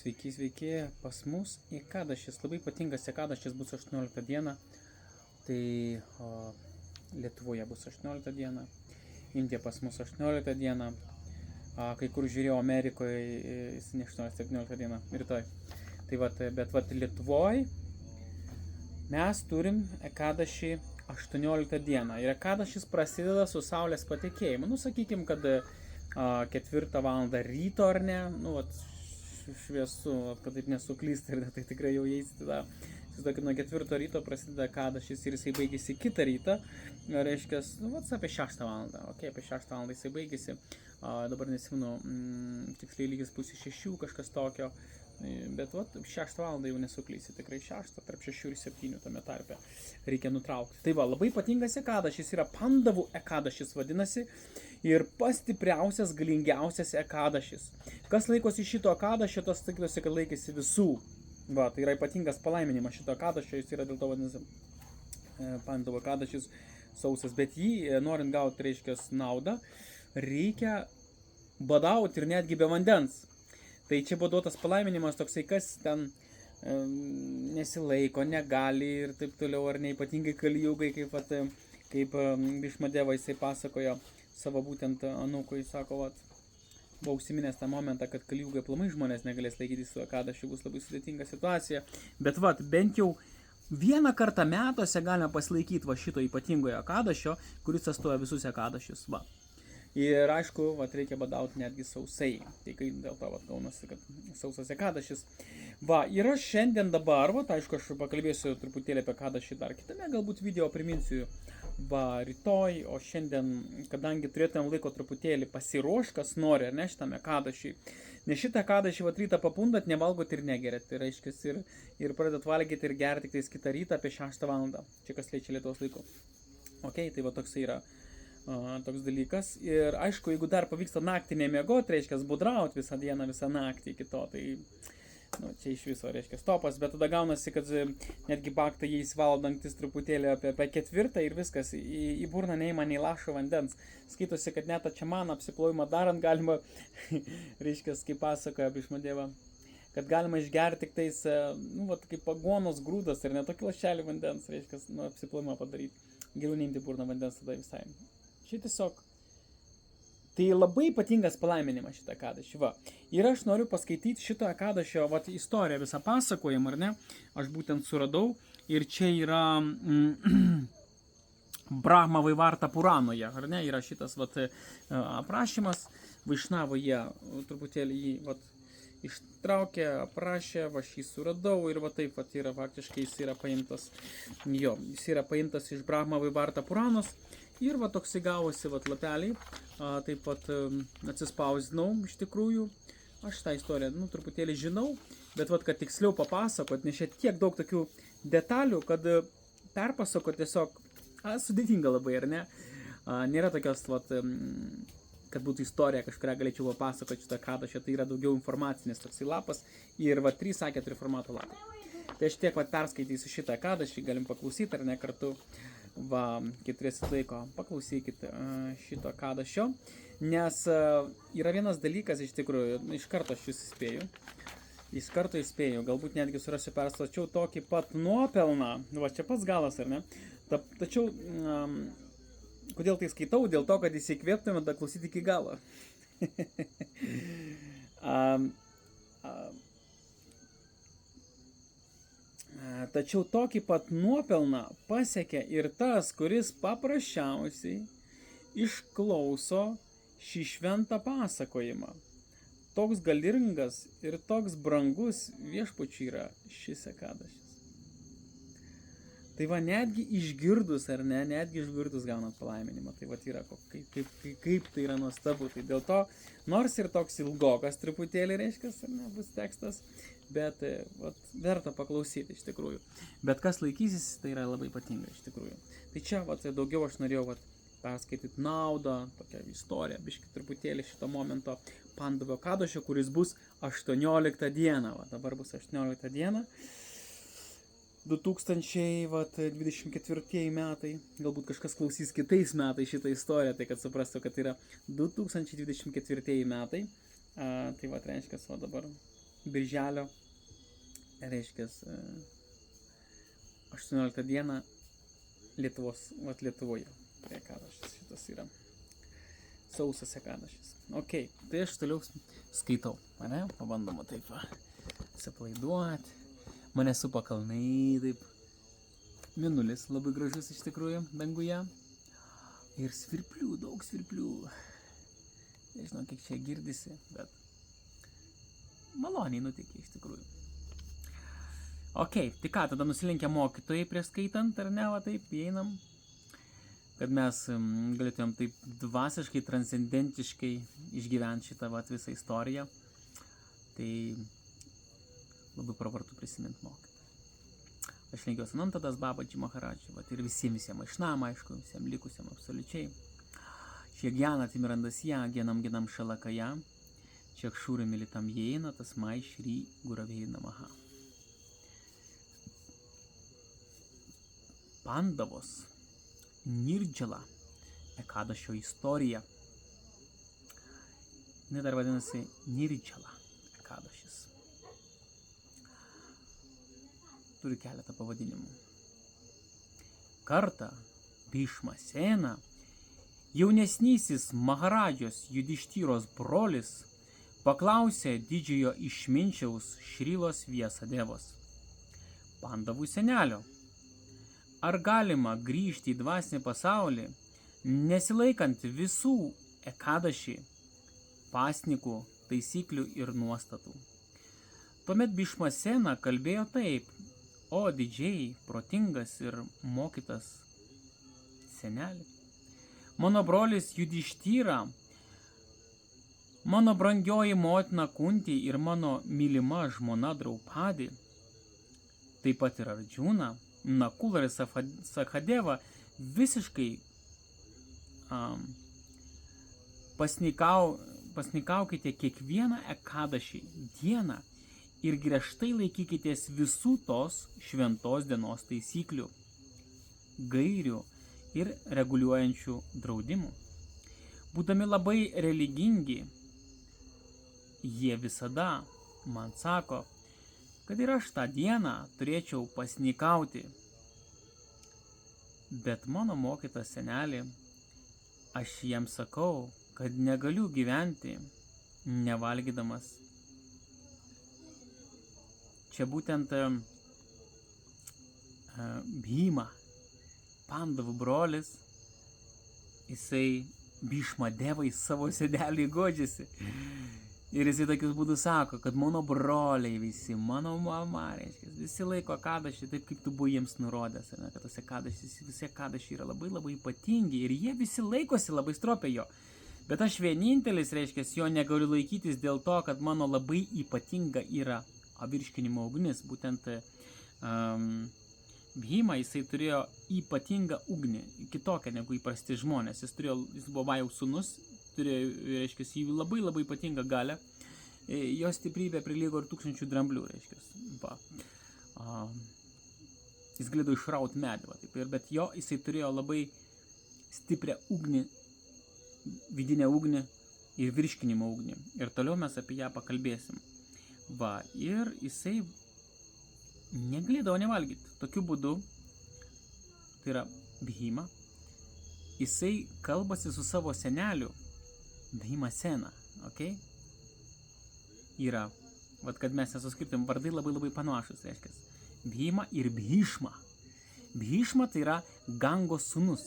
Sveiki, sveiki, pas mus Ekadašis, labai ypatingas Ekadašis bus 18 dieną, tai Lietuvoje bus 18 dieną, Indija pas mus 18 dieną, kai kur žiūrėjau Amerikoje, jis ne 18-17 dieną, rytoj. Tai bet Lietuvoje mes turim Ekadašį 18 dieną ir Ekadašis prasideda su saulės patekėjimu. Sakykim, kad 4 valandą ryto ar ne, šviesu, kad taip nesuklysti ir tai tikrai jau eisite tą. Kad nuo 4 ryto prasideda Ekadašis ir jisai baigėsi kitą rytą, reiškia, apie 6 valandą, apie 6 valandą jisai baigėsi, dabar nesimenu, tiksliai lygis 5:30, kažkas tokio, bet 6 valandą jau nesuklysi, tikrai 6, tarp 6 ir 7 tame tarpe reikia nutraukti. Tai labai ypatingas Ekadašis yra Pandavų Ekadašis vadinasi ir pats stipriausias, galingiausias Ekadašis. Kas laikosi šito Ekadašio, tas sakytųsi, kad laikėsi visų. Tai yra ypatingas palaiminimas šito Ekadašio, jis yra dėl to vadinasi Pandavų Ekadašis sausas, bet jį, norint gauti, reiškia, naudą, reikia badauti ir netgi be vandens. Tai čia buvo duotas palaiminimas toksai, kas ten nesilaiko, negali ir taip toliau, ar ne ypatingai Kalijugai, kaip Bhishmadeva jisai pasakojo savo būtent anūkui, sako, buvo užsiminęs tą momentą, kad Kalijugai aplamai žmonės negalės laikyti su Ekadašiu, bus labai sudėtinga situacija, bet bent jau vieną kartą metuose galime pasilaikyti šito ypatingojo Ekadašio, kuris atstoja visus Ekadašius, Ir aišku, reikia badauti netgi sausai. Tai kai dėl to gaunasi, kad sausas Ekadašis. Ir aš šiandien dabar, aišku, aš pakalbėsiu truputėlį apie Ekadašį dar kitame, galbūt video priminsiu rytoj, o šiandien, kadangi turėtumėm laiko truputėlį pasiruošti, kas nori, ar ne, šitam Ekadašiui. Nes šitą Ekadašį rytą papundat, nevalgot ir negerit. Tai reiškia, ir pradedat valgyti ir gerti tik kitą rytą apie 6 valandą. Čia kas liečia Lietuvos laiko. Tai toks yra. Toks dalykas. Ir aišku, jeigu dar pavyksta naktį nemiegoti, reiškia budrauti visą dieną, visą naktį iki to, tai čia iš viso reiškia stopas, bet tada gaunasi, kad netgi baktą jį įsivalo dantis truputėlį apie 4 ir viskas, į burną neima nei lašo vandens. Skaitosi, kad net ačiamaną apsiplojimą darant galima, reiškia, kaip pasakoja Bhishmadeva, kad galima išgerti tik tais, kaip aguonos grūdas ir netokį lašelį vandens, reiškia, apsiplojimą padaryti. Geriau neimti burną vandens tada visai. Čia tiesiog, tai labai ypatingas palaiminimas šitą Ekadašį, Ir aš noriu paskaityti šito Ekadašio, istoriją, visą pasakojimą, ar ne, aš būtent suradau, ir čia yra Brahma Vaivarta Puranoje, ar ne, yra šitas, aprašymas, Vaišnavo jie truputėlį jį, ištraukė, aprašė, aš jį suradau, ir taip, yra faktiškai, jis yra paimtas iš Brahma Vaivarta Puranos, ir toksai gavosi lapeliai, taip pat atsispausdinau iš tikrųjų, aš tą istoriją, truputėlį žinau, bet kad tiksliau papasakot, nes čia tiek daug tokių detalių, kad perpasakot tiesiog sudėtinga labai, ar ne, nėra tokios, kad būtų istorija, kažkurią galėčiau papasakoti šitą Ekadašį, tai yra daugiau informacinės toksai lapas ir 3A4 formato lapai. Tai aš tiek perskaitysiu šitą Ekadašį, galim paklausyti ar ne kartu, kai turėsit laiko, paklausykit šito Ekadašio, nes yra vienas dalykas iš tikrųjų, iš karto aš jūs įspėju, galbūt netgi surasiu perslačiau tokį pat nuopelną, čia pats galas ar ne, tačiau kodėl tai skaitau? Dėl to, kad įsikvėptume da klausyti iki galo. Tačiau tokį pat nuopelną pasiekia ir tas, kuris paprasčiausiai išklauso šį šventą pasakojimą. Toks galingas ir toks brangus viešpačiui yra šis Ekadašis. Tai netgi išgirdus, ar ne, netgi išgirdus gaunat palaiminimą. Tai yra, kaip tai yra nuostabu. Tai dėl to, nors ir toks ilgokas truputėlį reiškia, ar ne, bus tekstas, bet verta paklausyti iš tikrųjų. Bet kas laikysis, tai yra labai ypatinga iš tikrųjų. Tai čia daugiau aš norėjau perskaityti naudą, tokią istoriją, biškį truputėlį šito momento Pandavų Ekadašio, kuris bus 18 dieną. Dabar bus 18 diena. 2024 metai, galbūt kažkas klausys kitais metais šitą istoriją, tai kad suprastų, kad yra 2024 metai, tai reiškia, dabar birželio, reiškia 18 dieną Lietuvoje. Tai ekadašis šitas yra. Sausas ekadašis. Ok, tai aš toliau skaitau, ane? Pabandoma taip atsipalaiduoti. Mane supa kalnai, taip. Mėnulis labai gražus iš tikrųjų danguje. Ir svirplių, daug svirplių. Nežinau, kiek čia girdisi, bet maloniai nutikė iš tikrųjų. Ok, tai ką, tada nusilenkia mokytojai prieš skaitant, ar ne, va taip, įeinam, kad mes galėtumėm taip dvasiškai, transcendentiškai išgyventi šitą va visą istoriją. Tai labai pravartu prisiminti mokytoją. Aš lenkiuosi Anantadas Babaji Maharadžai, va ir visiems Išnam, aišku, visiems likusiem absoliučiai. Šiek Jana Timirandasya, Genam Šalakaya, Šiek Šūri Militam Jėna, Tasmai Šri Guravei Namaha. Pandavos Nirdžala ekadašio istorija. Ne dar vadinasi Nirdžala ekadašis. Turi keletą pavadinimų. Kartą Bhishma Sena, jaunesnysis Maharadžios Judištyros brolis, paklausė didžiojo išminčiaus Šrilos Vyasadevos, Pandavų senelio, ar galima grįžti į dvasinį pasaulį, nesilaikant visų ekadaši, pasnikų, taisyklių ir nuostatų. Tuomet Bhishma Sena kalbėjo taip: o didžiai, protingas ir mokytas senelį, mano brolis Judištyra, mano brangioji motina Kunti ir mano mylima žmona Draupadi, taip pat ir Ardžuna, Nakula ir Sakadeva visiškai pasnikaukite kiekvieną ekadašį dieną ir griežtai laikykitės visų tos šventos dienos taisyklių, gairių ir reguliuojančių draudimų. Būdami labai religingi, jie visada man sako, kad ir aš tą dieną turėčiau pasnikauti. Bet mano mokytas senelį, aš jiems sakau, kad negaliu gyventi nevalgydamas. Čia būtent Bhima, Pandavų brolis, jisai Bhishma Devai savo senelį godžiasi. Ir jisai tokius būdus sako, kad mano broliai visi, mano mama, reiškia, visi laiko ekadašį taip, kaip tu buvai jiems nurodęs, ne, kad visi ekadašiai yra labai labai ypatingi ir jie visi laikosi labai stropiai jo. Bet aš vienintelis, reiškia, jo negaliu laikytis dėl to, kad mano labai ypatinga yra virškinimo ugnis. Būtent Bhima, jisai turėjo ypatingą ugnį, kitokią negu įprasti žmonės. Jis buvo Vajaus sūnus, turėjo, reiškia, jį labai labai ypatingą galią. Jo stiprybė prilygo ir 1000 dramblių, reiškia. Jis galėdavo išrauti medį, bet jisai turėjo labai stiprią ugnį, vidinę ugnį ir virškinimo ugnį. Ir toliau mes apie ją pakalbėsim. Ir jisai negalėdavo nevalgyti. Tokiu būdu, tai yra Bhima, jisai kalbasi su savo seneliu, Bhima Sena, ok? Yra, kad mes nesuskirtum, vardai labai labai panašus, reiškia. Bhima ir Bhishma. Bhishma tai yra Gangos sūnus.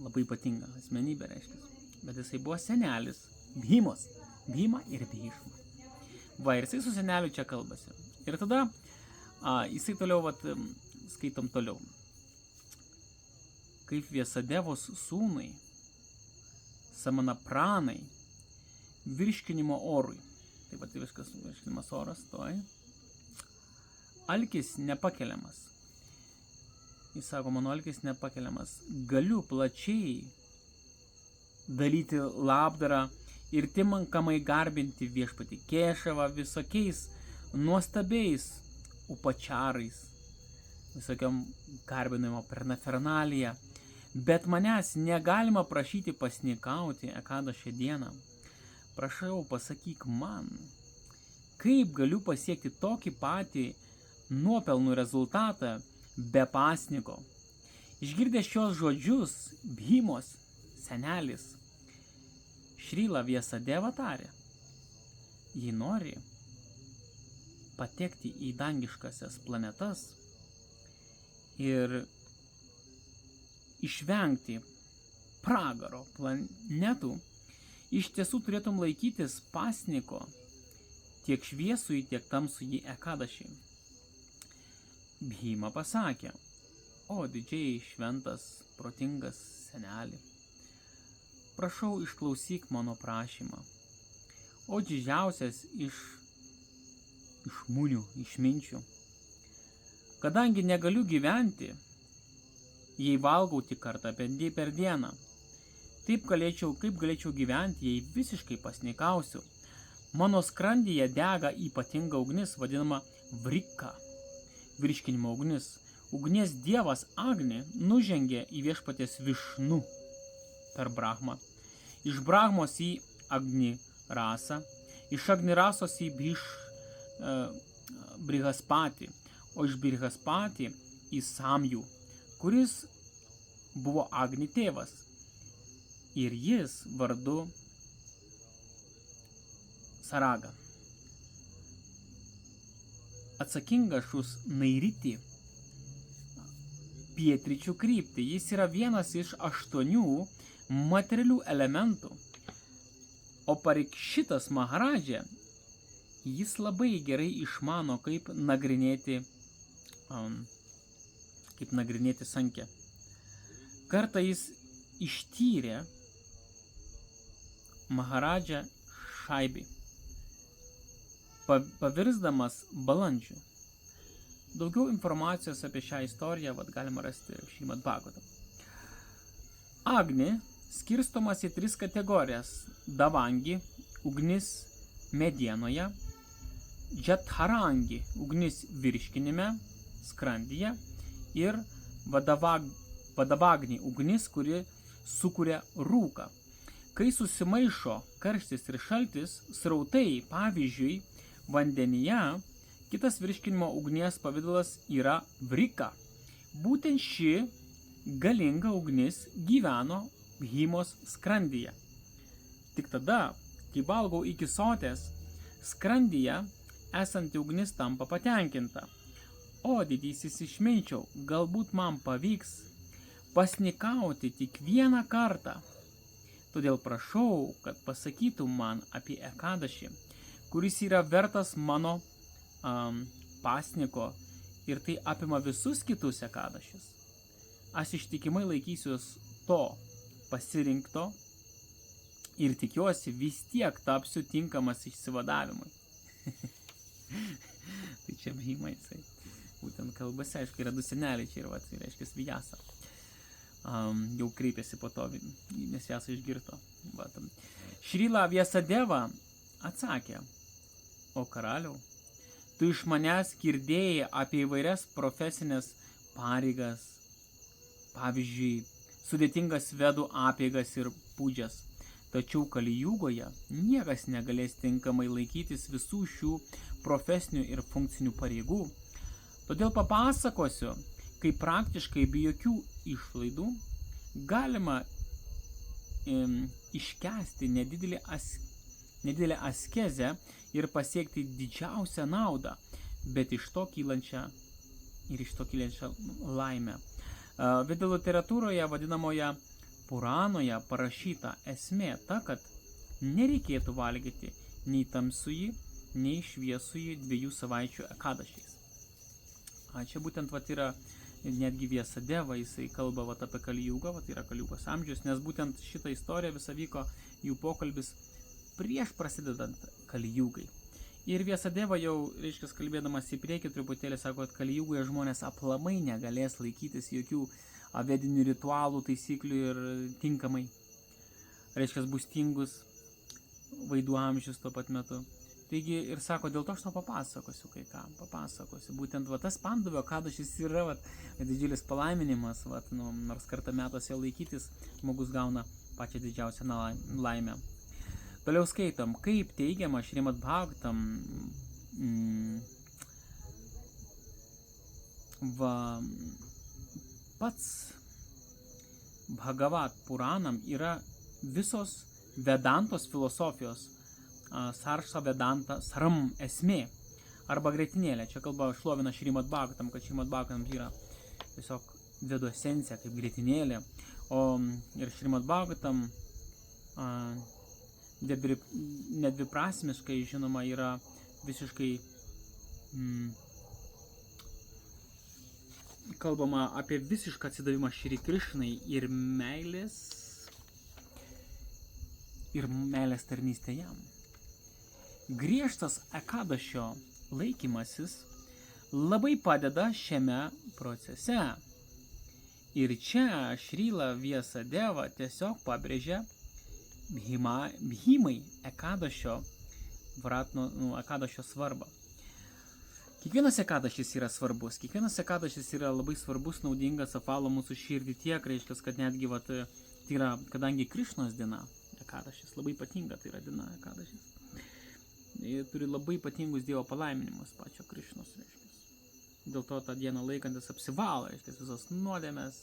Labai ypatinga asmenybė, reiškia. Bet jisai buvo senelis Bhimos. Bhima ir Bhishma. Ir jisai su seneliu čia kalbasi. Ir tada jisai toliau, skaitom toliau. Kaip Vyasadevos sūnai, Samanapranai, virškinimo orui. Taip pat viskas virškinimas oras, alkis nepakeliamas. Jis sako, mano alkis nepakeliamas. Galiu plačiai dalyti labdarą ir tinkamai garbinti viešpatį Kešavą visokiais nuostabiais upačarais, visokiam garbinimo pernafernalija. Bet manęs negalima prašyti pasnikauti ekadašio dieną. Prašau, pasakyk man, kaip galiu pasiekti tokį patį nuopelnų rezultatą be pasniko. Išgirdęs šios žodžius, Bhimos senelis Šrila Vyasadeva tarė, jei nori patekti į dangiškasias planetas ir išvengti pragaro planetų, iš tiesų turėtum laikytis pasniko tiek šviesųjį, tiek tamsųjį ekadašį. Bhima pasakė, o didžiai šventas, protingas seneli, prašau išklausyk mano prašymą, o didžiausias iš munių, išminčių. Kadangi negaliu gyventi, jei valgau tik kartą per dieną, kaip galėčiau gyventi, jei visiškai pasnikausiu. Mano skrandyje dega ypatinga ugnis, vadinama vrika, virškinimo ugnis. Ugnies dievas Agni nužengė į viešpaties Višnu per Brahmą. Iš Brahmos į Agni rasą, iš Agni rasos į Brihaspatį, o iš Brihaspatį į Samjų, kuris buvo Agni tėvas. Ir jis vardu Saraga. Atsakingas už Nairiti pietryčių kryptį. Jis yra vienas iš 8 materialių elementų. O Parikšitas Maharadžė, jis labai gerai išmano, kaip nagrinėti sankę. Kartą jis ištyrė Maharadžą Šaibį, pavirsdamas balandžiu. Daugiau informacijos apie šią istoriją galima rasti Šrimad Bhagavatam. Agni skirstomas į 3 kategorijas: Davangi, ugnis medienoje, Jatharangi, ugnis virškinime, skrandyje, ir Vadavagni, ugnis, kuri sukuria rūką. Kai susimaišo karštis ir šaltis, srautai, pavyzdžiui, vandenyje, kitas virškinimo ugnies pavidalas yra vrika. Būtent ši galinga ugnis gyveno Bhimos skrandyje. Tik tada, kai valgau iki sotės, skrandyje esanti ugnis tampa patenkinta. O didysis išminčiau, galbūt man pavyks pasnikauti tik vieną kartą. Todėl prašau, kad pasakytum man apie ekadašį, kuris yra vertas mano pasniko, ir tai apima visus kitus ekadašius. Aš ištikimai laikysiuos to pasirinkto ir tikiuosi vis tiek tapsiu tinkamas išsivadavimui. Tai čia Bhima jisai. Būtent kalbasi, aišku, yra 2 seneliai čia ir tai reiškia Vyasa. Jau kreipėsi po to, nes Vyasa išgirto. Šrila Vyasadeva atsakė, o karaliau, tu iš manęs girdėjai apie įvairias profesinės pareigas, pavyzdžiui, sudėtingas vedų apeigas ir pūdžias. Tačiau Kalijugoje niekas negalės tinkamai laikytis visų šių profesinių ir funkcinių pareigų. Todėl papasakosiu, kaip praktiškai be jokių išlaidų galima iškęsti nedidelę askezę ir pasiekti didžiausią naudą, bet iš to kylančią laimę. Vedų literatūroje vadinamoje Puranoje parašyta esmė ta, kad nereikėtų valgyti nei tamsųjį, nei šviesųjį 2 savaičių ekadašiais. Čia būtent yra netgi Vyasadeva, jisai kalba apie Kalijugą, yra Kalijugos amžius, nes būtent šitą istoriją visą vyko jų pokalbis prieš prasidedant Kalijugai. Ir Vyasadeva jau, reiškia, kalbėdamas į priekį truputėlį, sako, kad Kalijugoje žmonės aplamai negalės laikytis jokių vedinių ritualų, taisyklių ir tinkamai. Reiškia, bus tingus vaidų amžius tuo pat metu. Taigi ir sako, dėl to aš tau papasakosiu kai ką, Būtent tas Pandavio ekadašis yra didžiulis palaiminimas, nors kartą metuose laikytis, žmogus gauna pačią didžiausią laimę. Toliau skaitom, kaip teigiama Šrimad Bhagavatam pats Bhagavat Puranam yra visos Vedantos filosofijos Sarša Vedanta Saram esmė arba grietinėlė. Čia kalba šlovina Šrimad Bhagavatam, kad Šrimad Bhagavatam yra tiesiog Vedų esencija kaip grietinėlė. Ir Šrimad Bhagavatam nedviprasmiškai, žinoma, yra visiškai kalbama apie visišką atsidavimą Šri Krišnai ir meilės tarnystė jam. Griežtas ekadašio laikymasis labai padeda šiame procese. Ir čia Šrila Vyasadeva tiesiog pabrėžia Bhimai ekadašio svarbą. Kiekvienas ekadašis yra svarbus, kiekvienas ekadašis yra labai svarbus, naudingas, apvalo mūsų širdį tiek, reiškia, kad netgi, tai yra, kadangi Krišnos diena, ekadašis, labai ypatinga tai yra diena ekadašis. Ir turi labai ypatingus Dievo palaiminimus pačio Krišnos, reiškia. Dėl to tą dieną laikantis apsivalo, reiškia, visos nuodėmės,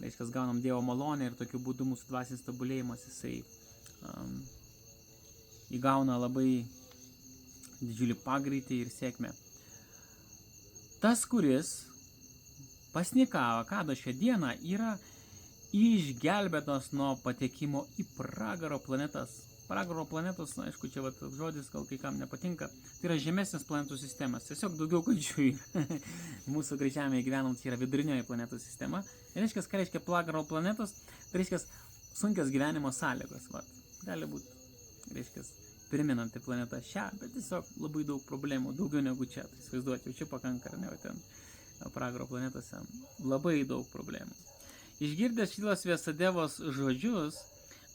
reiškia, gaunam Dievo malonę ir tokiu būdu mūsų dvasinis tobulėjimas, jisai įgauna labai didžiulį pagreitį ir sėkmę. Tas, kuris pasnikavo ekadašio dieną, yra išgelbėtas nuo patekimo į pragaro planetas. Pragaro planetos, aišku, čia žodis gal kai kam nepatinka, tai yra žemesnės planetų sistemas, tiesiog daugiau kančių yra. Mūsų Žemėje gyvenant yra vidurinioji planetų sistema. Ir reiškia, ką reiškia pragaro planetos, tai reiškia sunkios gyvenimo sąlygos. Gali būti, reiškia, priminanti planetą šią, bet tiesiog labai daug problemų, daugiau negu čia. Tai įsivaizduoti, jau čia pakanka, ar ne, ten pragaro planetose labai daug problemų. Išgirdęs Šrilos Vyasadevos žodžius,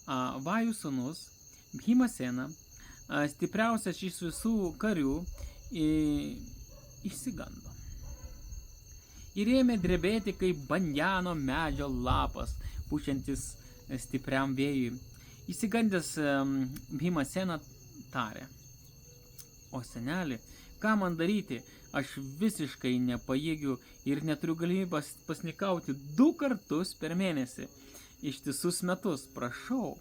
Vajų sūnus Bhimasena, stipriausias iš visų karių, išsigando. Ir ėmė drebėti kaip banjano medžio lapas, pučiantis stipriam vėjui. Įsigandęs Bhimasena tarė: o seneli, ką man daryti? Aš visiškai nepajėgiu ir neturiu galimybės pasnikauti 2 kartus per mėnesį, ištisus metus. Prašau,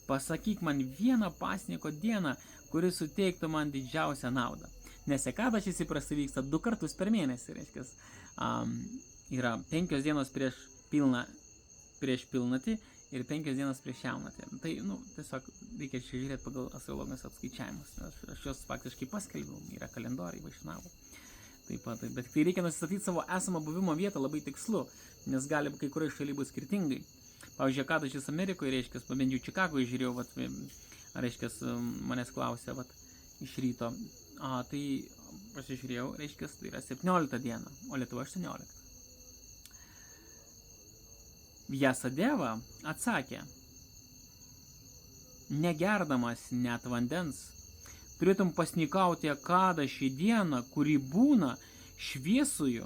pasakyk man vieną pasniko dieną, kuri suteiktų man didžiausią naudą. Nes ekadašis įprastai vyksta 2 kartus per mėnesį, reiškia, yra 5 dienos prieš pilnatį ir 5 dienas prieš jaunatį. Tai, tiesiog reikia čia žiūrėti pagal astrologijos apskaičiavimus. Aš juos faktiškai paskelbiau, yra kalendoriai Vaišnavų. Taip pat, bet tai reikia nusistatyti savo esamą buvimo vietą labai tikslu, nes gali kai kurioje šalyje būti skirtingai. Pavyzdžiui, ekadašis Amerikoje, reiškia, pabandžiau Čikagoje žiūrėjau, reiškia, manęs klausė, iš ryto. Tai pasižiūrėjau, reiškia, tai yra 17 diena, o Lietuva 18. Vyasadeva atsakė: negerdamas net vandens, turėtum pasnikauti ekadašį dieną, kuri būna šviesųjų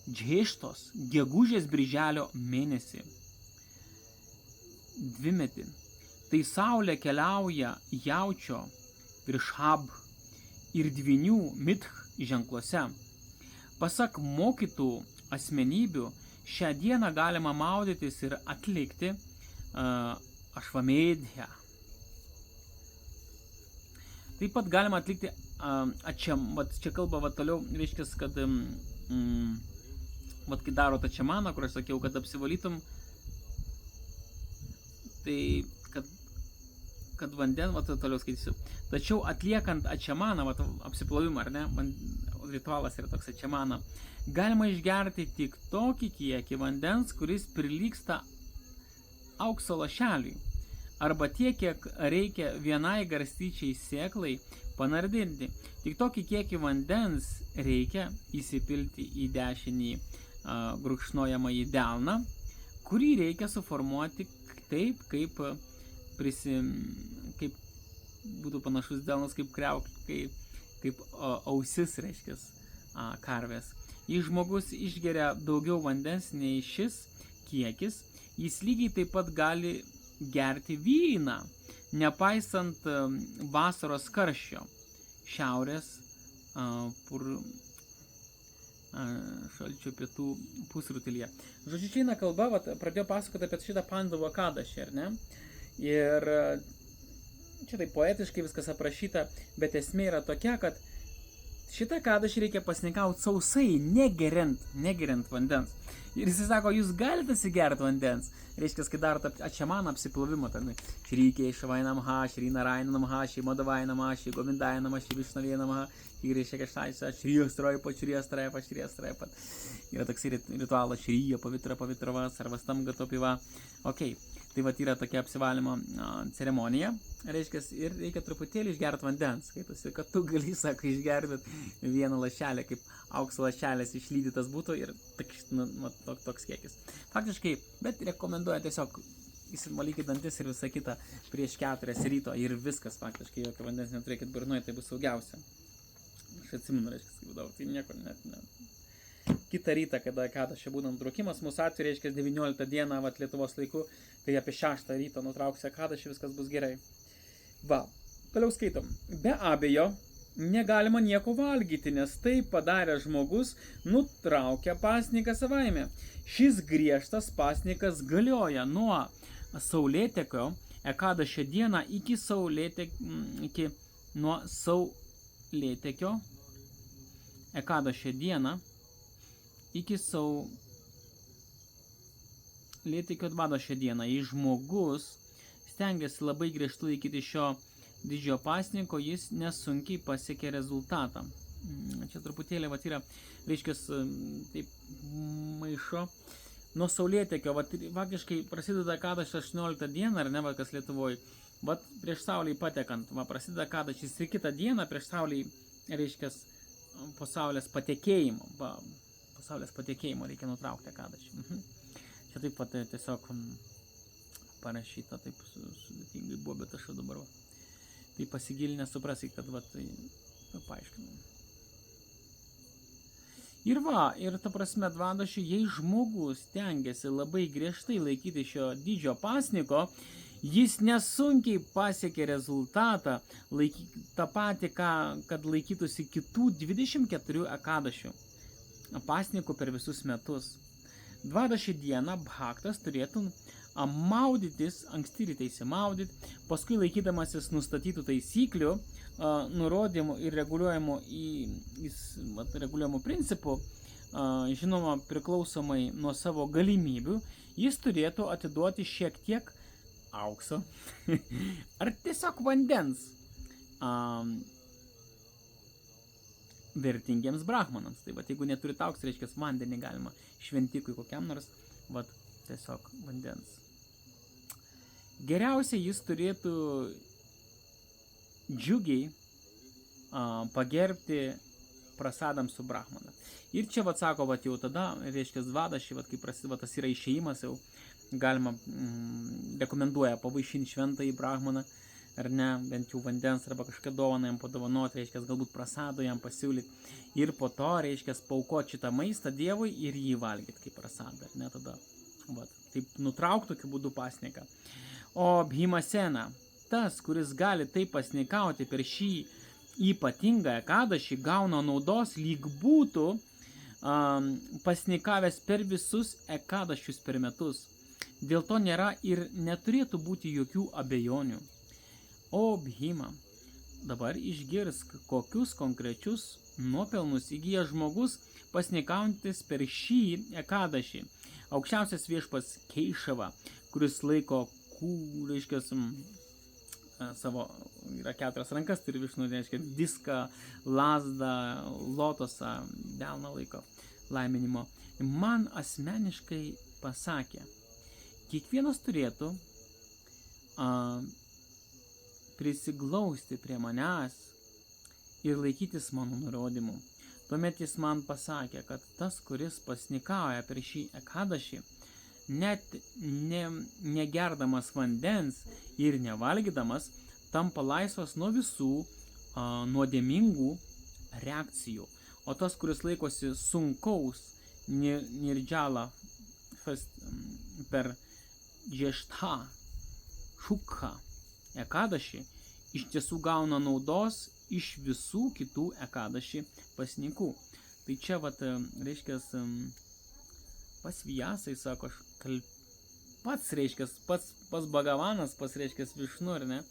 džėštos gegužės birželio mėnesį. 2 metį. Tai saulė keliauja jaučio viršhab ir 2 mitch ženkluose. Pasak mokytų asmenybių, šią dieną galima maudytis ir atlikti ašvamedhją. Taip pat galima atlikti čia kalba toliau, reiškia, kad kai daro tačiamaną, kur aš sakiau, kad apsivalytum, tai kad toliau skaitysiu. Tačiau atliekant ačiamaną, apsiplovimą, ar ne, ritualas yra toks ačiamana, galima išgerti tik tokį kiekį vandens, kuris prilygsta aukso lašeliui, arba tiek, kiek reikia vienai garstyčiai sėklai panardinti. Tik tokį kiekį vandens reikia įsipilti į dešinį gurkšnojamąjį delną, kurį reikia suformuoti taip, kaip būtų panašus delnas kaip ausis, reiškia, karvės. Jei žmogus išgeria daugiau vandens nei šis kiekis, jis lygiai taip pat gali gerti vyną, nepaisant vasaros karščio šiaurės šalčio pietų pusrutulyje. Žodžiu, čia eina kalba, pradėjo pasakoti apie šitą Pandavų Ekadašį, ar ne? Ir čia taip poetiškai viskas aprašyta, bet esmė yra tokia, kad šitą Ekadašį reikia pasninkauti sausai, negeriant vandens. Ir jis sako, jūs galite įsigerti vandens. Reiškia, kai darot ačamaną apsiplovimą, ten Šrykė, Šavai Namaha, Šri Naraina Namaha, Šri Madavai Namaha, Šri Govindai Namaha, Šri Višnavė Namaha, Šri Keštaisa, Šri Astraipat. Yra toks ritualas Šryja, Pavitra, Sarvastam Gatopiva. Ok, tai yra tokia apsivalymo ceremonija, reiškia, ir reikia truputėlį išgerti vandens. Skaitosi, kad tu gali, sako, išgerti vieną lašelę, kaip aukso lašelės išlydytas būtų ir toks kiekis. Faktiškai, bet rekomenduoja tiesiog įsivalykit dantis ir visą kitą prieš 4 ryto ir viskas faktiškai, jokio vandens neturėkit burnoje, tai bus saugiausia. Aš atsimenu, reiškia, skaudau, tai nieko net. Kitą rytą, kada Ekadašio būna nutraukimas, mūsų atveju reiškia 19 dieną, Lietuvos laiku, tai apie 6 ryto nutrauksi Ekadašį, viskas bus gerai. Va, toliau skaitom. Be abejo, negalima nieko valgyti, nes tai padarė žmogus, nutraukia pasninką savaime. Šis griežtas pasninkas galioja nuo saulėtekio Ekadašio dieną iki nuo saulėtekio Ekadašio dieną iki saulėtekio Dvadašio dieną. Jei žmogus stengiasi labai griežtai laikyti šio didžiojo pasninko, jis nesunkiai pasiekia rezultatą. Čia truputėlį yra, reiškia, taip maišo. Nuo saulėtekio, faktiškai prasideda Ekadašio 18 dieną, ar ne, kas Lietuvoje, prieš saulį patekant, prasideda Ekadašis ir kitą dieną prieš saulį, reiškia, po saulės patekėjimo reikia nutraukti Ekadašį. Čia taip pat tiesiog parašyta, taip sudėtingai buvo, bet aš dabar tai pasigilinę suprasit, kad tai paaiškinau. Ir ta prasme, Dvadašį, jei žmogus stengiasi labai griežtai laikyti šio didžio pasniko, jis nesunkiai pasiekia rezultatą, tą patį, kad laikytųsi kitų 24 Ekadašių pasnikų per visus metus. Dvadašį dieną bhaktas turėtų maudytis, anksti ryte įsimaudyti, paskui laikydamasis nustatytų taisyklių, nurodymų ir reguliuojamų principų, žinoma, priklausomai nuo savo galimybių, jis turėtų atiduoti šiek tiek aukso ar tiesiog vandens vertingiems brahmanams. Tai jeigu neturit aukso, reiškia, vandenį galima šventikui kokiam nors, tiesiog vandens. Geriausiai jis turėtų džiugiai pagerbti prasadam su brahmana. Ir čia, sako, jau tada, reiškia, Dvadašį, kai prasideda, tas yra išėjimas, jau galima, rekomenduoja pavaišinti šventąjį brahmaną, ar ne, bent jau vandens arba kažką dovaną jam padovanoti, reiškia, galbūt prasado jam pasiūlyti. Ir po to, reiškia, paukoti šitą maistą Dievui ir jį valgyti kaip prasadą, ar ne, tada. Taip nutraukti tokiu būdu pasniką. O Bhimasena, tas, kuris gali taip pasnikauti per šį ypatingą Ekadašį, gauna naudos, lyg būtų pasnikavęs per visus Ekadašius per metus. Dėl to nėra ir neturėtų būti jokių abejonių. O Bhima, dabar išgirsk, kokius konkrečius nuopelnus įgyja žmogus pasnikaujantis per šį Ekadašį. Aukščiausias viešpas Keišava, kuris laiko reiškia, savo, yra 4 rankas, turi Višnu, reiškia, diską, lazdą, lotosą, delną laiko laiminimo. Man asmeniškai pasakė, kiekvienas turėtų prisiglausti prie manęs ir laikytis mano nurodymų. Tuomet jis man pasakė, kad tas, kuris pasnikauja per šį Ekadašį, net negerdamas vandens ir nevalgydamas, tampa laisvas nuo visų nuodėmingų reakcijų. O tas, kuris laikosi sunkaus nirdžala per Džeštha Šukha Ekadašį, iš tiesų gauna naudos iš visų kitų ekadaši pasninkų. Tai čia, reiškia, pas Vyasai, sako, pats, reiškia, pats Bhagavanas, pats, reiškia, Višnu, ar ne,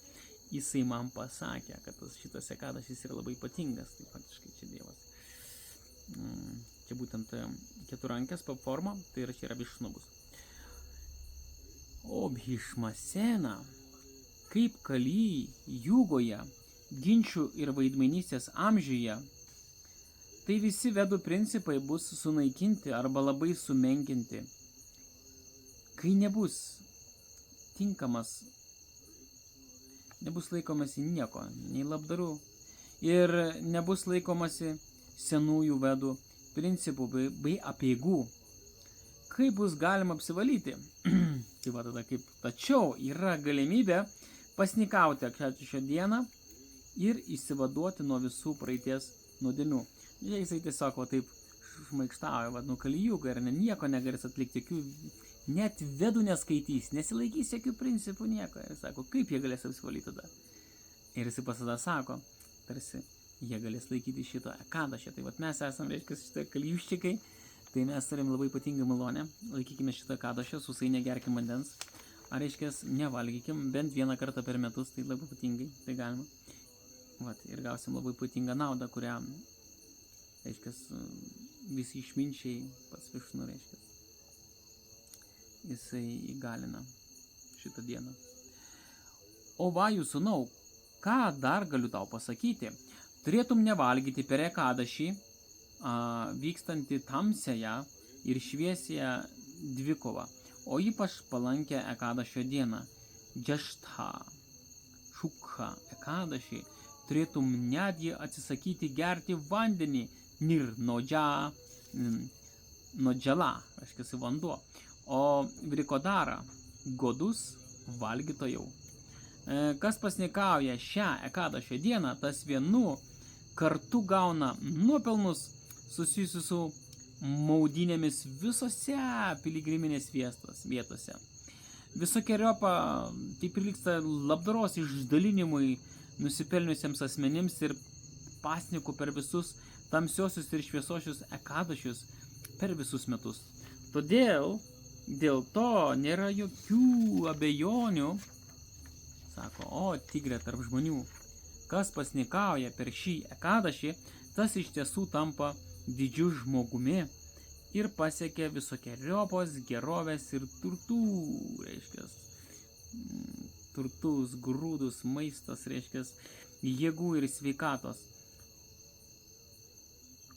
jisai man pasakė, kad šitas ekadašis yra labai ypatingas, tai faktiškai čia Dievas. Čia būtent keturankės forma, tai čia yra Višnubus. O Bhishmasena, kaip Kali Jugoje, ginčių ir vaidmainystės amžiuje, tai visi vedų principai bus sunaikinti arba labai sumenkinti. Kai nebus tinkamas, nebus laikomasi nieko, nei labdarų, ir nebus laikomasi senųjų vedų principų bei apeigų. Kaip bus galima apsivalyti? Tai tada kaip. Tačiau yra galimybė pasnikauti akšečių dieną ir išsivaduoti nuo visų praeities nuodėmių. Jisai tiesiog taip šmaikštauja, Kali Jugą ir nieko negalės atlikti, jokių net vedų neskaitys, nesilaikys jokių principų, nieko. Ir sako, kaip jie galės apsivalyti tada? Ir jisai pasada sako, tarsi jie galės laikyti šito ekadašę. Tai mes esame, reiškia, šitą kalyjuščikai, tai mes turim labai ypatingą malonę, laikykime šitą ekadašę, susai negerkim vandens, ar reiškia, nevalgykim bent vieną kartą per metus, tai labai ypatingai, tai galima. Ir gausim labai ypatingą naudą, kurią, reiškia, visi išminčiai, pats Višnu, reiškia, jisai įgalina šitą dieną. O va, jūs sūnau, ką dar galiu tau pasakyti? Turėtum nevalgyti per ekadašį, vykstantį tamsiąją ir šviesėje dvikovą, o ypač palankę ekadašio dieną, džeštą, šukha ekadašį, turėtum netgi atsisakyti gerti vandenį, nodžala, reiškia vanduo, o vrikodara, godus valgytojau. Kas pasnikauja šią ekadašio dieną, tas vienu kartu gauna nuopelnus susijusius su maudynėmis visose piligriminės vietose. Visokeriopą tai prilygsta labdaros išdalinimui nusipelniusiems asmenims ir pasninkų per visus tamsiosius ir šviesosius ekadašius per visus metus. Todėl dėl to nėra jokių abejonių, sako, o tigrė tarp žmonių, kas pasnikauja per šį ekadašį, tas iš tiesų tampa didžiu žmogumi ir pasiekia visokeriopos gerovės ir turtų, reiškia, turtus, grūdus, maistas, reiškia, jėgų ir sveikatos.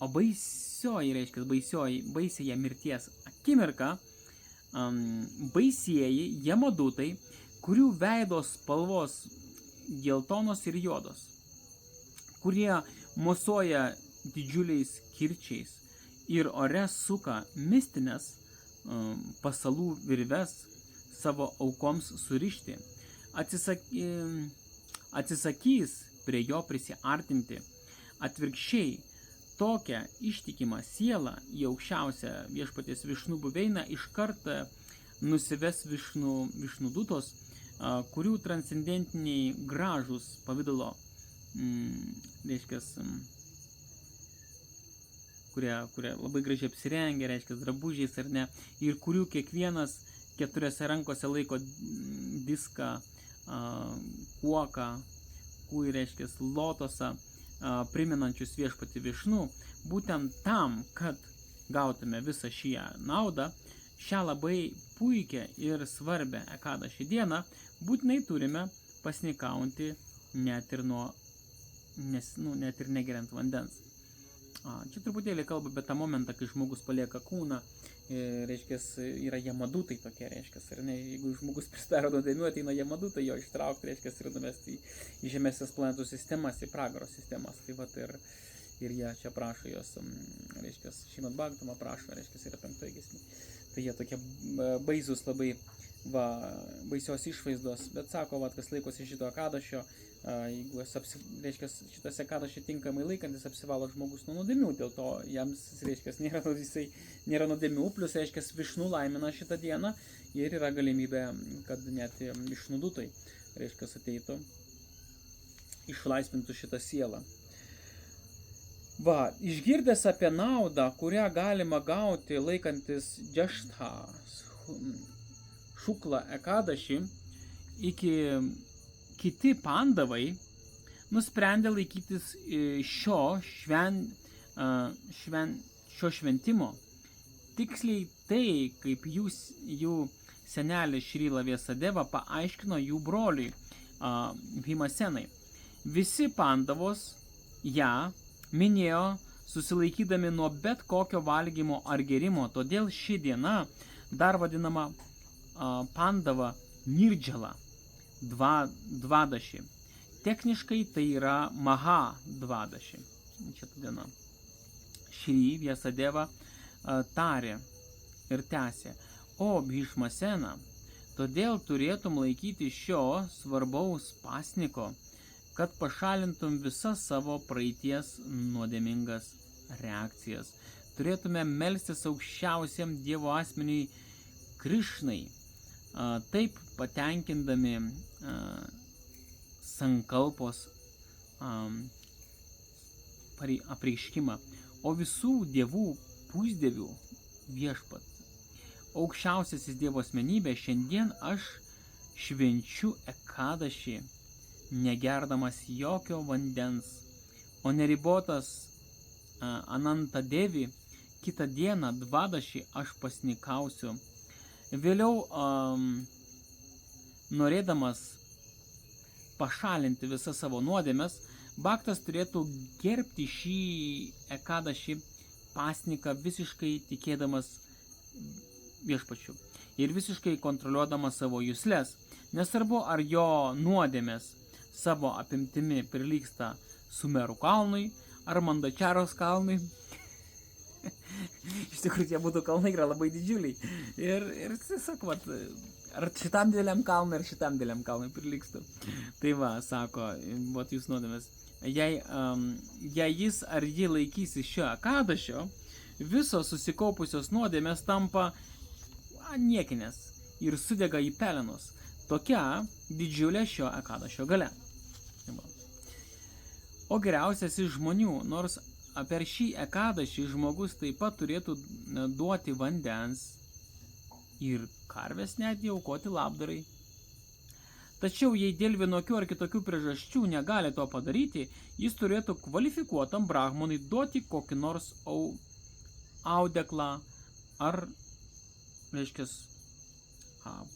O baisioji, reiškia, baisėje mirties akimirka, baisieji jamadutai, kurių veidos spalvos geltonos ir juodos, kurie mosuoja didžiuliais kirčiais ir ore suka mistinės pasalų virves savo aukoms surišti, atsisakys prie jo prisiartinti. Atvirkščiai, tokią ištikimą sielą į aukščiausią viešpaties Višnu buveinę iškart nusives Višnudutos, kurių transcendentiniai gražūs pavydalo, reiškia, kurie labai gražiai apsirengia, reiškia, drabužiais ar ne, ir kurių kiekvienas keturiose rankose laiko diską, kuoką, kurį, reiškia, lotosą, priminančius viešpatį Višnu, būtent tam, kad gautume visą šią naudą, šią labai puikią ir svarbę ekadašį dieną, būtinai turime pasnikauti net ir negeriant vandens. Čia truputėlį kalba apie tą momentą, kai žmogus palieka kūną, reiškia, yra jamadutai tokie, reiškia, ir ne, jeigu žmogus prisidaro nuodėmių, ateina jamadutai jo ištraukti, reiškia, ir numesti į žemesės planetų sistemas, į pragaro sistemas. Tai ir jie čia prašo jos, reiškia, Šrimad Bhagavatam prašo, reiškia, yra 5 giesmė. Tai jie tokie baisus labai, baisios išvaizdos, bet sako, kas laikosi šito ekadašio, jeigu reiškia, šitas ekadašį tinkamai laikantis apsivalo žmogus nuo nuodėmių, dėl to jiems, reiškia, nėra nuodėmių, plus, reiškia, Višnu laimina šitą dieną ir yra galimybė, kad net Višnudutai, reiškia, ateitų išlaisvintų šitą sielą. Va, išgirdęs apie naudą, kurią galima gauti laikantis džeštą šuklą ekadašį, kiti pandavai nusprendė laikytis šio šventimo. Tiksliai tai, kaip jų senelis Šrila Vyasadeva paaiškino jų broliui Bhimasenai. Visi pandavos ją minėjo susilaikydami nuo bet kokio valgymo ar gerimo, todėl ši diena dar vadinama pandava nirdžala dvadaši. Techniškai tai yra maha dvadaši. Čia ta diena. Šri Vyasadeva tarė ir tęsė: o Bhishmasena, todėl turėtum laikyti šio svarbaus pasniko, kad pašalintum visas savo praeities nuodėmingas reakcijas. Turėtume melstis aukščiausiam Dievo asmeniui Krišnai, taip patenkindami sankalpos apreiškimą, o visų dievų pusdievių viešpat. Aukščiausiasis Dievo asmenybė, šiandien aš švenčiu ekadašį, negerdamas jokio vandens, o neribotas Ananta Devi kitą dieną dvadašį aš pasnikausiu. Vėliau, norėdamas pašalinti visas savo nuodėmes, bhaktas turėtų gerbti šį ekadašį pasniką visiškai tikėdamas viešpačiu ir visiškai kontroliuodamas savo jusles. Nesvarbu, ar jo nuodėmės savo apimtimi prilygsta Sumerų kalnui ar Mandačaros kalnui. Iš tikrųjų, tie būtų kalnai yra labai didžiuliai. Ir tiesiog, ar šitam dideliam kalnui, ar šitam dideliam kalnui prilygsta. Tai va, sako, jūs nuodėmės. Jei jis ar ji laikysi šio ekadašio, visos susikaupusios nuodėmės tampa niekinės ir sudega į pelenus. Tokia didžiulė šio ekadašio galia. O geriausias iš žmonių, nors per šį ekadašį žmogus taip pat turėtų duoti vandens ir karves netgi aukoti labdarai. Tačiau jei dėl vienokių ar kitokių priežasčių negali to padaryti, jis turėtų kvalifikuotam brahmonui duoti kokį nors audeklą ar, reiškia,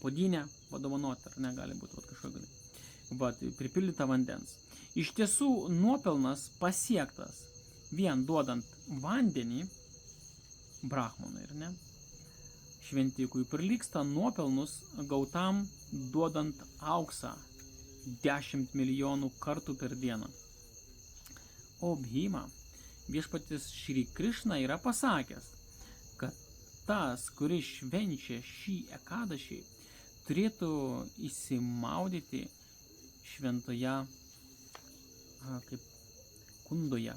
podynę padovanoti, ar negali būti kažko gali. Pripildyta vandens. Iš tiesų, nuopelnas pasiektas vien duodant vandenį brahmonui, ir ne? Šventikui prilygsta nuopelnus gautam duodant auksą 10 milijonų kartų per dieną. O Bhima, viešpatis Šri Krišna yra pasakęs, kad tas, kuris švenčia šį ekadašį, turėtų įsimaudyti šventoje kaip kundoje,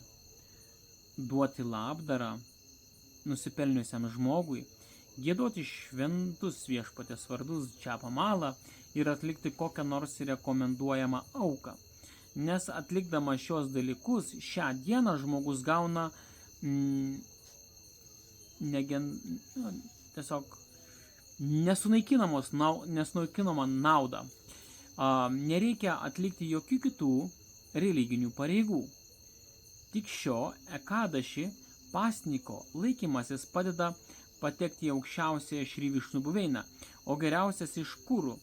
duoti labdarą nusipelniusiam žmogui, giedoti šventus viešpatės vardus džapamalą ir atlikti kokią nors rekomenduojamą auką. Nes atlikdama šios dalykus, šią dieną žmogus gauna tiesiog nesunaikinamą naudą. Nereikia atlikti jokių kitų religinių pareigų. Tik šio ekadaši pasniko laikymasis padeda patekti į aukščiausiąją Šri Višnų buveinę, o geriausias iš kurų.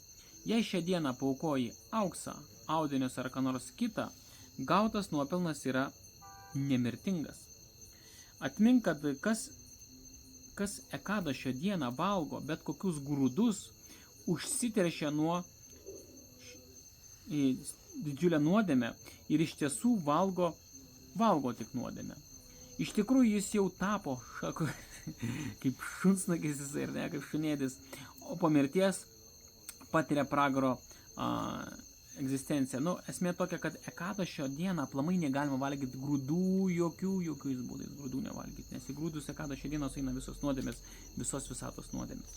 Jei šią dieną paaukoji auksą, audinius ar ką nors kitą, gautas nuopelnas yra nemirtingas. Atmink, kad kas ekadašio dieną valgo bet kokius grūdus, užsiteršia nuo didžiulę nuodėmę ir iš tiesų valgo tik nuodėmę. Iš tikrųjų jis jau tapo kaip šunsnagis, ir ne kaip šunėdis, o po mirties patiria pragaro egzistenciją. Esmė tokia, kad ekadašio dieną aplamai negalima valgyti grūdų, jokiais būdais grūdų nevalgyti, nes į grūdus ekadašio dienos eina visos nuodėmės, visos visatos nuodėmės.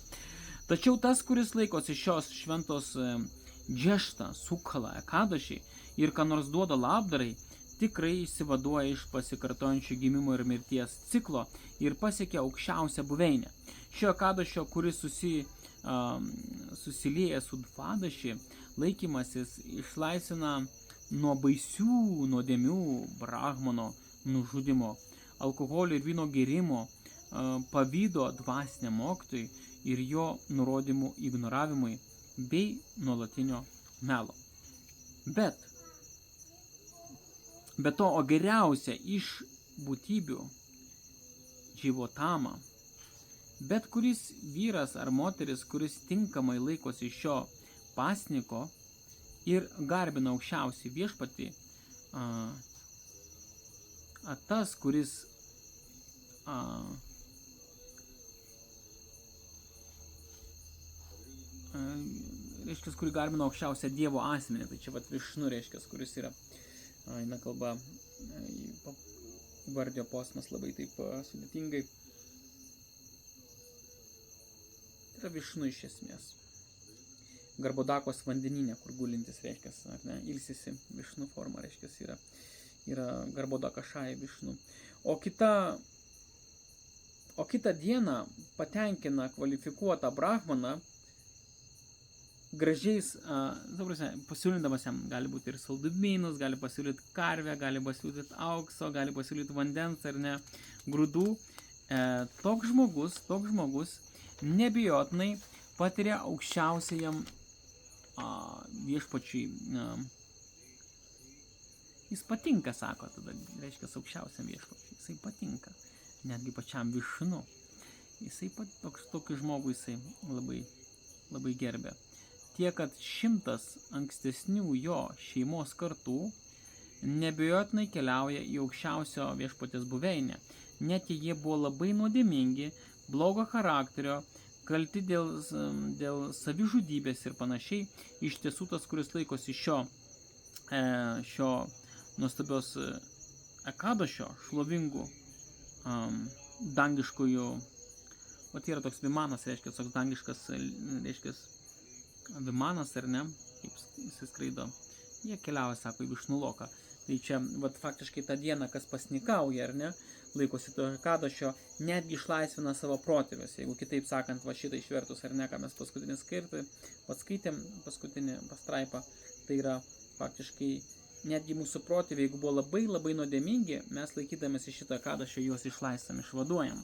Tačiau tas, kuris laikosi šios šventos džeštą, sukhalą, ekadašį, ir ką nors duoda labdarai, tikrai išsivaduoja iš pasikartojančių gimimo ir mirties ciklo ir pasiekia aukščiausią buveinę. Šio Akadašio, kuris susilieja su Dvadaši, laikymasis išlaisvina nuo baisių nuodėmių Brahmano nužudimo, alkoholio ir vyno gėrimo, pavydo dvasiniam mokytojui ir jo nurodymų ignoravimui bei nuolatinio melo. Be to, o geriausia iš būtybių Dživotama, bet kuris vyras ar moteris, kuris tinkamai laikosi šio pasniko ir garbina aukščiausią viešpatį, tas, kuris reiškia, kurį garbina aukščiausią Dievo asmenį, tai čia vat Višnu reiškia, kuris yra, eina kalba, vardžio posmas labai taip sudėtingai. Tai yra Višnu iš esmės. Garbodakos vandeninė, kur gulintis, reiškia, ar ne, ilsisi Višnu forma, reiškia, yra Garbodakašai Višnu. O kitą dieną patenkina kvalifikuotą brahmaną gražiais, pasiūlydamas jam, gali būti ir saldumynus, gali pasiūlyti karvę, gali pasiūlyti aukso, gali pasiūlyti vandens ar ne, grūdų. Toks žmogus nebijotinai patiria aukščiausiajam viešpačiui. Jis patinka, sako, tada reiškia aukščiausiam viešpačiui. Jisai patinka. Netgi pačiam Višnu. Jisai tokį žmogų jisai labai, labai gerbė. Tiek, kad 100 ankstesnių jo šeimos kartų nebijotinai keliauja į aukščiausio viešpatės buveinę. Net jei jie buvo labai nuodėmingi, blogo charakterio, kalti dėl savižudybės ir panašiai, iš tiesų tas, kuris laikosi šio nuostabios Akadašio, šlovingų dangiškųjų, o tai yra toks vimanas, reiškia, toks dangiškas, reiškia, vimanas, ar ne, kaip jis skraido, jie keliauja, sako, į Višnu loką. Tai čia, vat, faktiškai tą dieną, kas pasnikauja, ar ne, laikosi to Akadašio, netgi išlaisvina savo protėvius. Jeigu kitaip sakant, va šitą išvertus, ar ne, ką mes paskaitėm, paskutinį pastraipą, tai yra faktiškai netgi mūsų protėviai, jeigu buvo labai labai nuodėmingi, mes laikydamės iš šitą Akadašio juos išlaisvam, išvaduojam.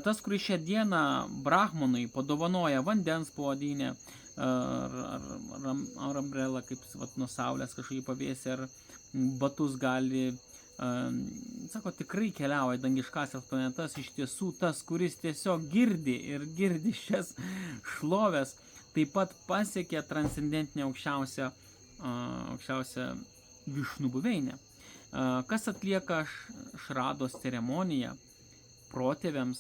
Tas, kuris šią dieną Brahmanui padovanoja vandens puodynę, ar umbrelą, kaip vat, nuo saulės kažkokį pavėsį, ar batus gali, sako, tikrai keliauja dangiškasias planetas, iš tiesų tas, kuris tiesiog girdi šias šlovės, taip pat pasiekė transcendentinę aukščiausią Višnu buveinę. Kas atlieka šrados ceremoniją protėviams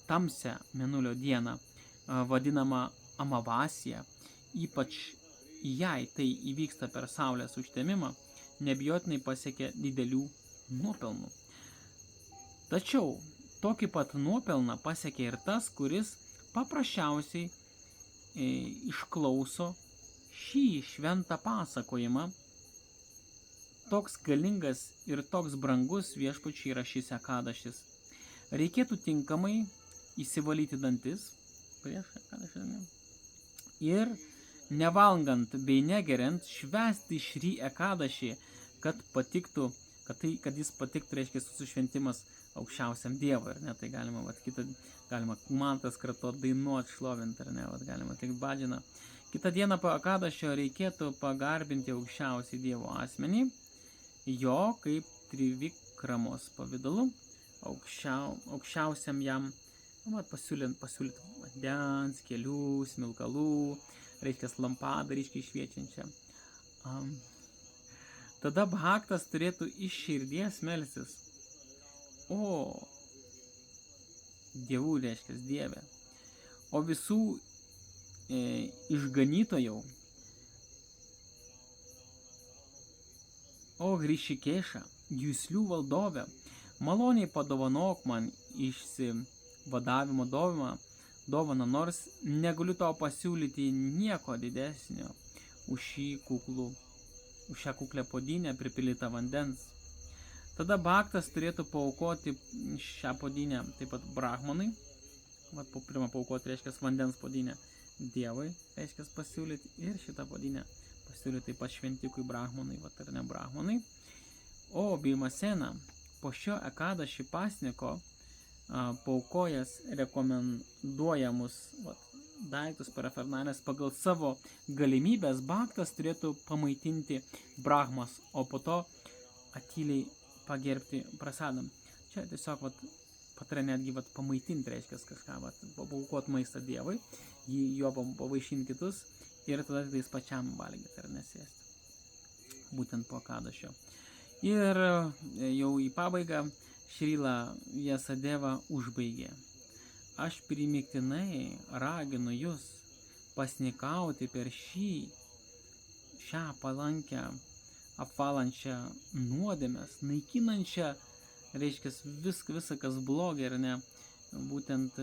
tamsią mėnulio dieną, vadinama Amavasija, ypač jei tai įvyksta per saulės užtemimą, nebijotinai pasiekia didelių nuopelnų. Tačiau tokį pat nuopelną pasiekia ir tas, kuris paprasčiausiai išklauso šį šventą pasakojimą. Toks galingas ir toks brangus viešpačiui yra šis Akadašis. Reikėtų tinkamai įsivalyti dantis prieš Akadašį ir nevalgant bei negeriant švęsti šį Akadašį, kad jis patiktų, reiškia, sušventimas aukščiausiam Dievui, ar ne, tai galima, galima mantas kartot, dainuot, šlovint, ar ne, galima tik badžiną. Kitą dieną po Akadašio reikėtų pagarbinti aukščiausią Dievo asmenį, jo kaip trivikramos pavidalu, aukščiausiam jam pasiūlyti vandens, kelių, smilkalų, reiškia lampadą, reiškia šviečiančią. Tada bhaktas turėtų iš širdies melsis: o dievų, reiškia Dieve, o visų išganytojau, o Hrišikeša, juslių valdove, maloniai padovanok man išsivadavimo dovaną, nors negaliu tau pasiūlyti nieko didesnio už šį kuklų už šią kuklę puodynę pripildytą vandens. Tada bhaktas turėtų paaukoti šią puodynę taip pat brahmanai. Pirmą paaukoti reiškia vandens puodynę dievui, reiškia pasiūlyti, ir šitą puodynę pasiūlyti taip pat šventikui brahmanai, ar ne brahmanai. O Bhimasena po šio ekadaši pasniko paukojęs rekomenduojamus daiktus parafernalės pagal savo galimybės, bhaktas turėtų pamaitinti brahmas, o po to atyliai pagerbti prasadam. Čia tiesiog patarė netgi pamaitinti, reiškia kažką, paukoti maistą dievui, jo pavaišinti kitus ir tada tais pačiam valgyti ar nesėsti. Būtent po ekadašio. Ir jau į pabaigą Šrila Vyasadeva užbaigė. Aš primiktinai raginu jūs pasnikauti per šią palankę, apvalančią nuodėmės, naikinančią, reiškia visą kas blogai, ar ne, būtent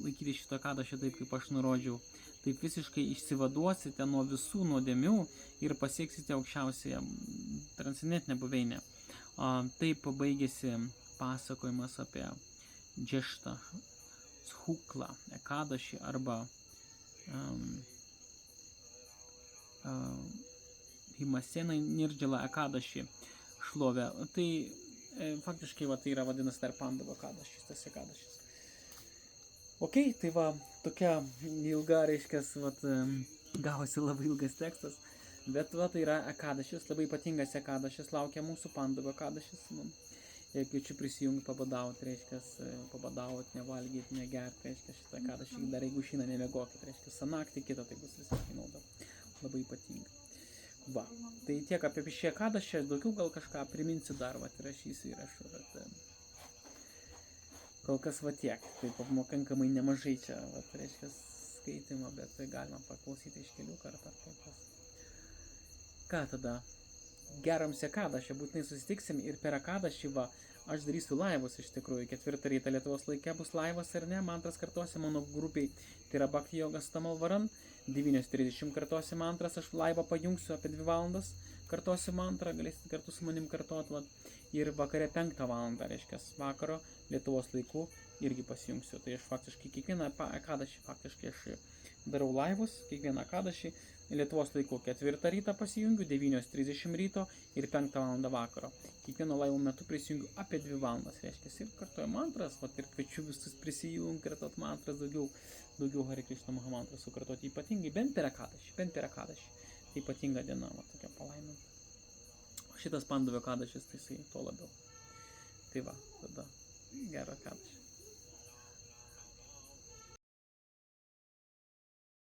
laikyti šito ekadašio taip, kaip aš nurodžiau. Taip visiškai išsivaduosite nuo visų nuodėmių ir pasieksite aukščiausiąją transcendentinę buveinę. Taip baigėsi pasakojimas apie Džeštą Shuklą ekadašį arba Bhimasena Nirdžala ekadašį šlovę. Tai faktiškai tai yra vadinasi dar Pandavo ekadašis, tas ekadašis. Ok, tai tokia ilga, reiškia, gavosi labai ilgas tekstas, bet tai yra ekadašis, labai ypatingas ekadašis, laukia mūsų Pandavo ekadašis. Ir kviečiu prisijungti, pabadauti, reiškia, pabadauti, nevalgyti, negerti, reiškia, šitą ekadašį, dar jeigu šiandien nemegokit, reiškia, naktį kitą, tai bus visiškai nauda. Labai ypatinga. Tai tiek apie šį ekadašį, daugiau gal kažką priminsiu dar, rašysiu įrašų, bet kol kas tiek, tai pakankamai nemažai čia, reiškia, skaitimo, bet galima paklausyti iš kelių kartų ar kaip kas. Ką tada? Geram ekadašį, būtinai susitiksim ir per ekadašį aš darysiu laivus iš tikrųjų. 4 ryto Lietuvos laike bus laivas ar ne, mantras kartuosi mano grupiai, tai yra Bhakti Yogas Tamalvaran, 9:30 kartuosi mantras, aš laivą pajungsiu apie 2 valandas, kartuosi mantrą, galėsit kartu su manim kartuoti, ir vakare 5 valandą, reiškia, vakaro Lietuvos laikų irgi pasijungsiu. Tai aš faktiškai kiekvieną ekadašį faktiškai aš darau laivus, kiekvieną ekadašį Lietuvos laikų 4 ryto pasijungiu, 9:30 ryto ir 5 valandą vakaro. Kiekvieno laivo metu prisijungiu apie 2 valandas, reiškia, ir kartuoju mantras, ir kviečiu visus prisijungti, kartuoti mantras, daugiau Hare Krishna Mahamantras sukartuoti, ypatingai bent per ekadašį. Tai ypatinga diena, tokia palaiminta. O šitas Pandavo ekadašis, tai jisai to labiau. Tai tada gero ekadašį.